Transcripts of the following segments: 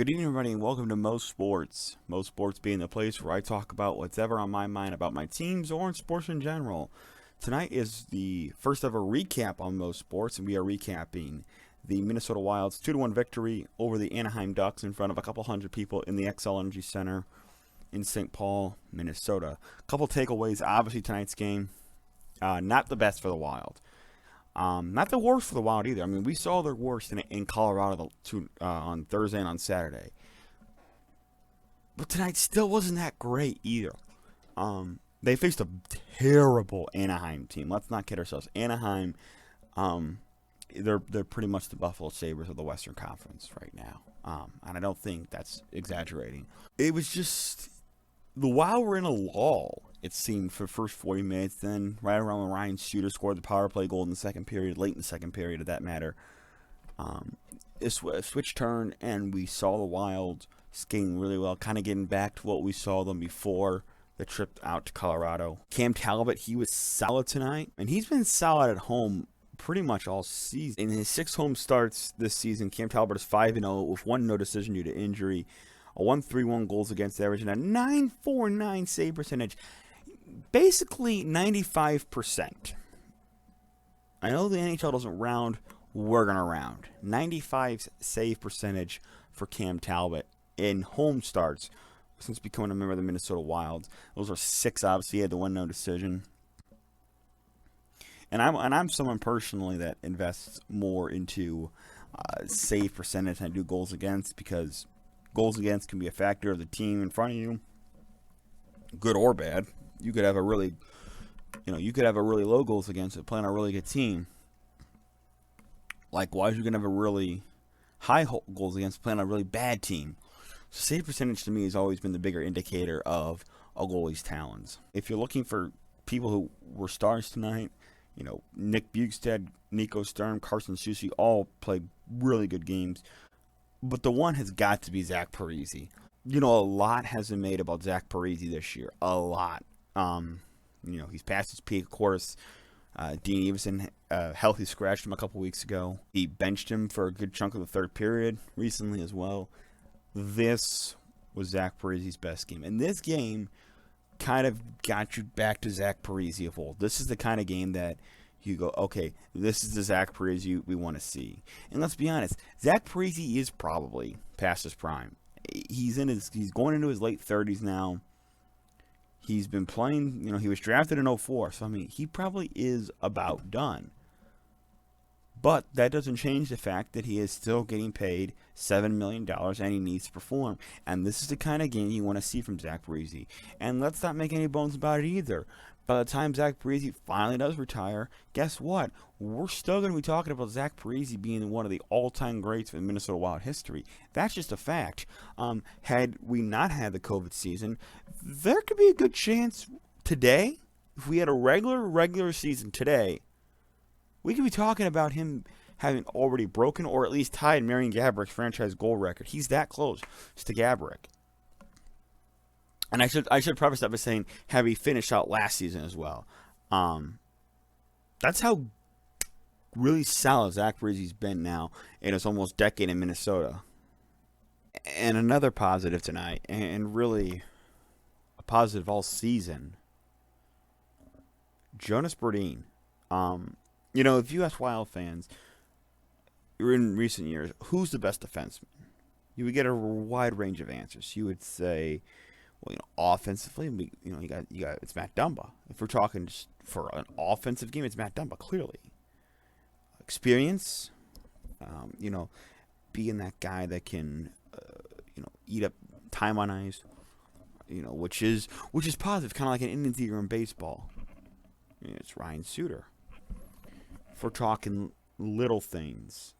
Good evening, everybody, and welcome to Most Sports. Most Sports being the place where I talk about what's ever on my mind about my teams or in sports in general. Tonight is the first ever recap on Most Sports, and we are recapping the Minnesota Wild's 2-1 victory over the Anaheim Ducks in front of a couple hundred people in the XL Energy Center in St. Paul, Minnesota. A couple takeaways, obviously tonight's game, not the best for the Wild. Not the worst for the Wild either. I mean, we saw their worst in Colorado on Thursday and on Saturday. But tonight still wasn't that great either. They faced a terrible Anaheim team. Let's not kid ourselves. Anaheim, they're pretty much the Buffalo Sabres of the Western Conference right now. And I don't think that's exaggerating. It was just the Wild were in a lull, it seemed, for the first 40 minutes. Then, right around when Ryan Suter scored the power play goal in the second period, late in the second period, of that matter, a switch turned, and we saw the Wild skating really well, kind of getting back to what we saw them before the trip out to Colorado. Cam Talbot, he was solid tonight, and he's been solid at home pretty much all season. In his 6 home starts this season, Cam Talbot is 5-0 with 1 no decision due to injury, a 1.31 goals against average, and a 9.49 save percentage. Basically 95%. I know the NHL doesn't round, we're going to round. 95 save percentage for Cam Talbot in home starts since becoming a member of the Minnesota Wild. Those are 6, obviously. He had the 1 no decision. And I'm someone personally that invests more into save percentage than I do goals against, because goals against can be a factor of the team in front of you, good or bad. You could have a really low goals against it, playing a really good team. Likewise, you can have a really high goals against playing a really bad team. So save percentage to me has always been the bigger indicator of a goalie's talents. If you're looking for people who were stars tonight, Nick Bjugstad, Nico Sturm, Carson Soucy all played really good games. But the one has got to be Zach Parise. A lot has been made about Zach Parise this year. A lot. He's past his peak, of course. Dean Evason healthy scratched him a couple weeks ago. He benched him for a good chunk of the third period recently as well. This was Zach Parise's best game. And this game kind of got you back to Zach Parise of old. This is the kind of game that you go, okay, this is the Zach Parise we want to see. And let's be honest, Zach Parise is probably past his prime. He's going into his late 30s now. He's been playing, he was drafted in 2004, so he probably is about done. But that doesn't change the fact that he is still getting paid $7 million and he needs to perform. And this is the kind of game you want to see from Zach Parise. And let's not make any bones about it either. By the time Zach Parise finally does retire, guess what? We're still going to be talking about Zach Parise being one of the all-time greats in Minnesota Wild history. That's just a fact. Had we not had the COVID season, there could be a good chance today, if we had a regular season today, we could be talking about him having already broken or at least tied Marian Gabourik's franchise goal record. He's that close to Gaborik. And I should preface that by saying, have he finished out last season as well. That's how really solid Zach Parise's been now in his almost decade in Minnesota. And another positive tonight, and really a positive all season, Jonas Brodin. If you ask Wild fans, in recent years, who's the best defenseman? You would get a wide range of answers. You would say, offensively, you got it's Matt Dumba. If we're talking just for an offensive game, it's Matt Dumba, clearly. Experience, being that guy that can, eat up time on ice, which is positive, kind of like an Indians eater in baseball. It's Ryan Suter. If we're talking little things,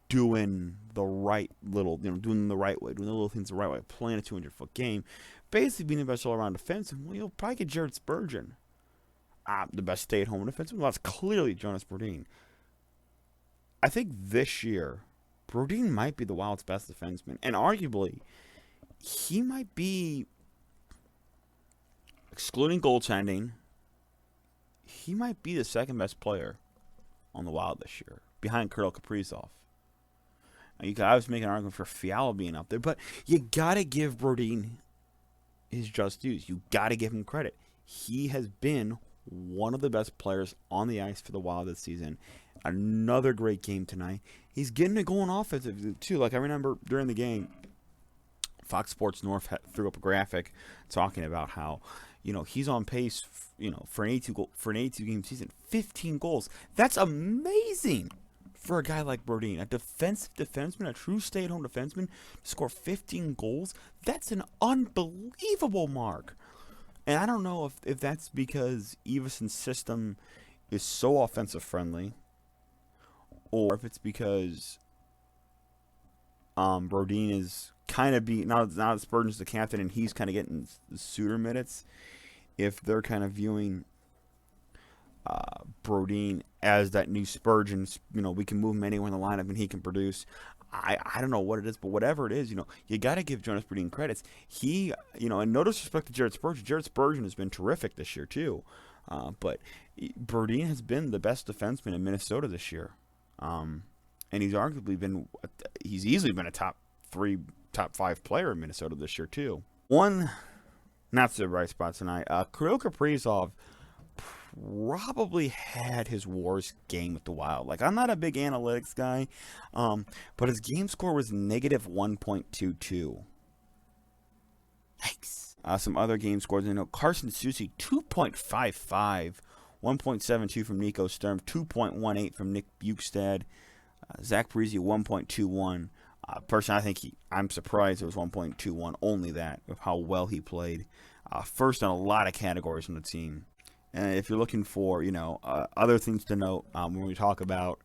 doing the right doing the right way, doing the little things the right way, playing a 200-foot game, basically being the best all-around defenseman, you'll probably get Jared Spurgeon. The best stay-at-home defenseman, well, that's clearly Jonas Brodin. I think this year, Brodin might be the Wild's best defenseman, and arguably, he might be, excluding goaltending, he might be the second best player on the Wild this year, behind Kirill Kaprizov. I was making an argument for Fiala being up there, but you gotta give Brodin his just dues. You gotta give him credit. He has been one of the best players on the ice for the Wild this season. Another great game tonight. He's getting it going offensively too. Like I remember during the game, Fox Sports North threw up a graphic talking about how, he's on pace, for an 82 game season, 15 goals. That's amazing for a guy like Brodin, a defensive defenseman, a true stay-at-home defenseman, to score 15 goals. That's an unbelievable mark. And I don't know if that's because Evason's system is so offensive friendly, or if it's because Brodin is kind of now that Spurgeon's the captain and he's kind of getting the Suter minutes. If they're kind of viewing Brodin as that new Spurgeon, we can move him anywhere in the lineup and he can produce. I don't know what it is, but whatever it is, you got to give Jonas Brodin credits. He, and no disrespect to Jared Spurgeon. Jared Spurgeon has been terrific this year too, but Brodin has been the best defenseman in Minnesota this year, and he's easily been a top 5 player in Minnesota this year too. One not so bright spot tonight. Kirill Kaprizov probably had his worst game with the Wild. Like, I'm not a big analytics guy, but his game score was negative 1.22. Yikes. Some other game scores, Carson Soucy, 2.55, 1.72 from Nico Sturm, 2.18 from Nick Bjugstad, Zach Parise, 1.21. Personally, I'm surprised it was 1.21, only that, of how well he played. First on a lot of categories on the team. And if you're looking for, other things to note when we talk about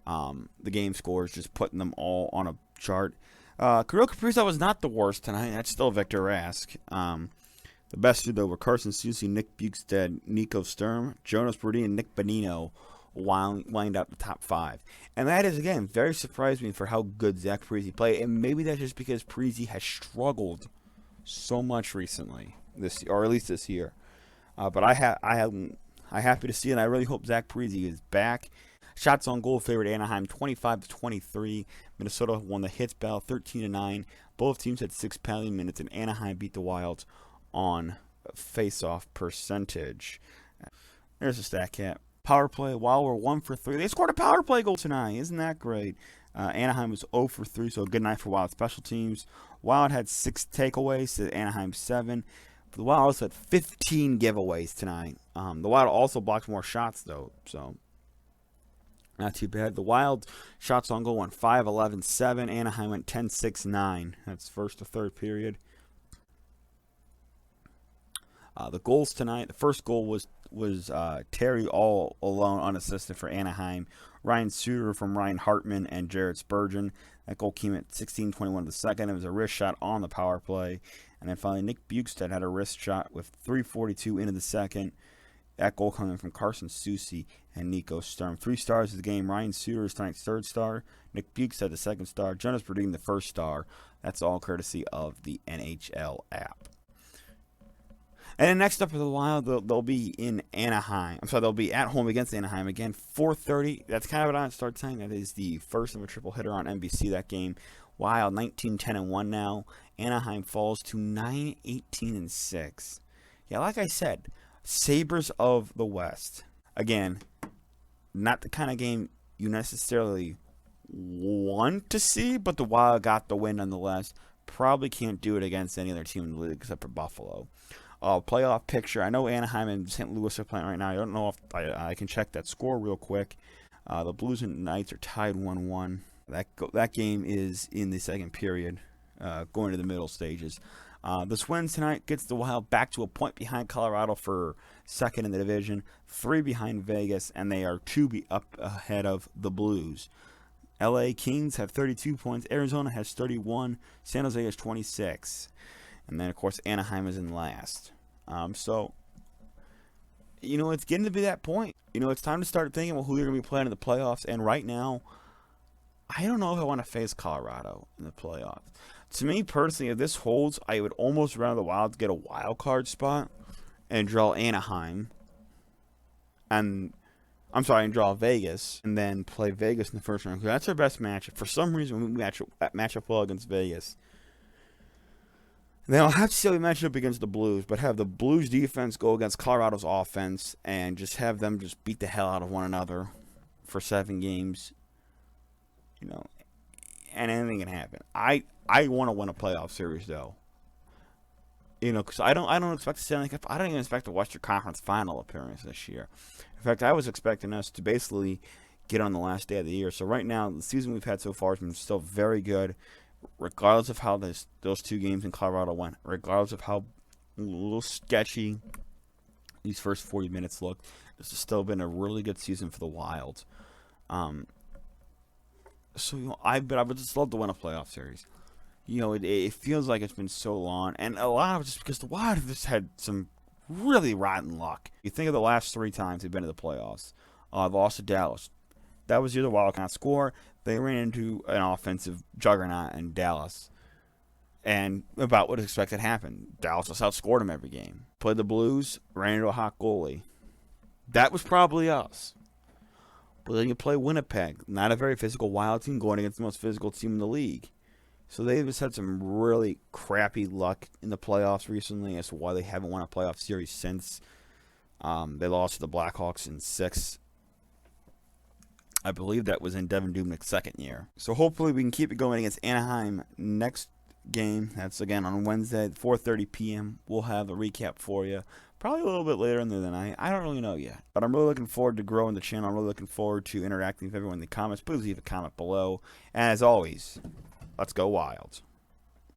the game scores, just putting them all on a chart. Kirill Kaprizov was not the worst tonight. That's still Victor Rask. The best two, though, were Carson Soucy, Nick Bjugstad, Nico Sturm, Jonas Brodin, and Nick Bonino wind up the top 5. And that is, again, very surprising for how good Zach Parise played. And maybe that's just because Parise has struggled so much recently, or at least this year. But I'm happy to see it, and I really hope Zach Parise is back. Shots on goal favored Anaheim 25-23. Minnesota won the hits battle 13-9. Both teams had 6 penalty minutes, and Anaheim beat the Wild on face-off percentage. There's a stat cap. Power play, Wild were 1 for 3. They scored a power play goal tonight. Isn't that great? Anaheim was 0 for 3, so a good night for Wild special teams. Wild had 6 takeaways to Anaheim 7. The Wild also had 15 giveaways tonight. The Wild also blocked more shots, though, so not too bad. The Wild shots on goal went 5-11-7. Anaheim went 10-6-9. That's first to third period. The goals tonight, the first goal was Terry all alone, unassisted for Anaheim. Ryan Suter from Ryan Hartman and Jared Spurgeon. That goal came at 16:21 of the second. It was a wrist shot on the power play. And then finally, Nick Bjugstad had a wrist shot with 3:42 into the second. That goal coming from Carson Soucy and Nico Sturm. 3 stars of the game. Ryan Suter is tonight's 3rd star. Nick Bjugstad the 2nd star. Jonas Brodin the 1st star. That's all courtesy of the NHL app. And then next up for the Wild, they'll be in Anaheim. They'll be at home against Anaheim again. 4:30. That's kind of an on start time. That is the first of a triple hitter on NBC that game. Wild 19-10-1 now. Anaheim falls to 9-18-6. Yeah, like I said, Sabres of the West. Again, not the kind of game you necessarily want to see, but the Wild got the win nonetheless. Probably can't do it against any other team in the league except for Buffalo. Playoff picture. I know Anaheim and St. Louis are playing right now. I don't know if I can check that score real quick. The Blues and Knights are tied 1-1. That game is in the second period, going to the middle stages. This win tonight gets the Wild back to a point behind Colorado for second in the division, 3 behind Vegas, and they are 2 up ahead of the Blues. LA Kings have 32 points. Arizona has 31. San Jose has 26. And then, of course, Anaheim is in last. So, it's getting to be that point. It's time to start thinking, who you're going to be playing in the playoffs. And right now, I don't know if I want to face Colorado in the playoffs. To me, personally, if this holds, I would almost rather the Wild get a wild card spot and draw Anaheim. And I'm sorry, and draw Vegas, and then play Vegas in the first round. That's our best matchup. For some reason, we match up well against Vegas. And then I'll have to see how we match up against the Blues, but have the Blues defense go against Colorado's offense, and just have them just beat the hell out of one another for 7 games. You know, and anything can happen. I want to win a playoff series though. You know, because I don't expect the Stanley Cup. I don't even expect a Western Conference Final appearance this year. In fact, I was expecting us to basically get on the last day of the year. So right now, the season we've had so far has been still very good, regardless of how those 2 games in Colorado went, regardless of how a little sketchy these first 40 minutes look. This has still been a really good season for the Wild. So you know, I would just love to win a playoff series. You know, it feels like it's been so long, and a lot of it just because the Wild have just had some really rotten luck. You think of the last 3 times they've been to the playoffs. Lost to Dallas. That was the other Wild can't score. They ran into an offensive juggernaut in Dallas. And about what is expected happened. Dallas just outscored them every game. Played the Blues, ran into a hot goalie. That was probably us. But then you play Winnipeg, not a very physical Wild team going against the most physical team in the league. So they've just had some really crappy luck in the playoffs recently as to why they haven't won a playoff series since they lost to the Blackhawks in 6. I believe that was in Devin Dubnyk's 2nd year. So hopefully we can keep it going against Anaheim next game. That's again on Wednesday at 4:30 p.m. We'll have a recap for you. Probably a little bit later in the night. I don't really know yet. But I'm really looking forward to growing the channel. I'm really looking forward to interacting with everyone in the comments. Please leave a comment below. And as always, let's go Wild.